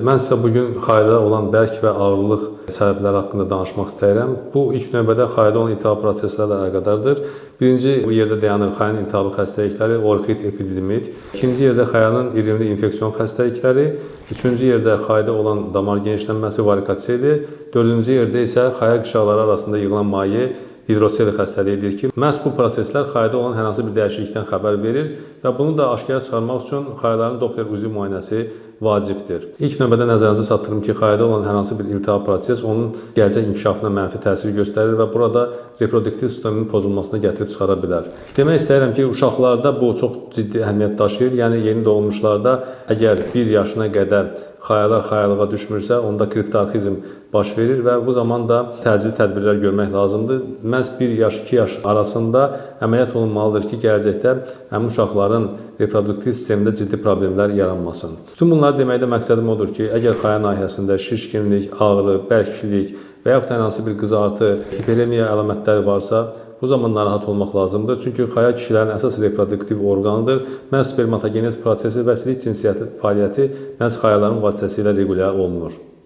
Mən sizə bugün xayada olan bərk və ağırlıq səbəbləri haqqında danışmaq istəyirəm. Bu, ilk növbədə xayada olan iltihab proseslərlə əlaqədardır. Birinci yerdə dayanır xayanın iltihabı xəstəlikləri, orxid, epididimit. İkinci yerdə xayanın irinli infeksiyon xəstəlikləri. Üçüncü yerdə xayada olan damar genişlənməsi, varikosidir. Dördüncü yerdə isə xaya qışaqları arasında yığılan maye hidrosel xəstəliyidir ki, məhz bu proseslər xayada olan hər hansı bir dəyişiklikdən xəbər verir və bunu da aşkara çıxarmaq üçün xayaların Doppler UZI müayinəsi vacibdir. İlk növbədə nəzərinizə çatdırım ki, xayada olan hər hansı bir iltihab proses onun gələcək inkişafına mənfi təsir göstərir və burada reproduktiv sistemin pozulmasına gətirib çıxara bilər. Demək istəyirəm ki, uşaqlarda bu çox ciddi əhəmiyyət daşıyır. Yəni, yeni doğulmuşlarda əgər 1 yaşına qədər xayalar xayalığa düşmürsə, onda kriptarxizm baş verir və bu zaman da təcili tədbirlər görmək lazımdır. Məhz 1 yaş, 2 yaş arasında əməliyyat olunmalıdır ki, gələcəkdə həmin uşaqların reproduktiv sistemində ciddi problemlər yaranmasın. Bütün bunları deməkdə məqsədim odur ki, əgər xaya nahiyəsində şişkinlik, ağrı, bərklik və yaxud hər hansı bir qızartı, hiperemiya əlamətləri varsa, bu zaman narahat olmaq lazımdır. Çünki xaya kişilərin əsas reproduktiv orqanıdır. Məhz spermatogenez prosesi və silik cinsiyyəti fəaliyyəti məhz xayaların vasitəsilə regulə olunur.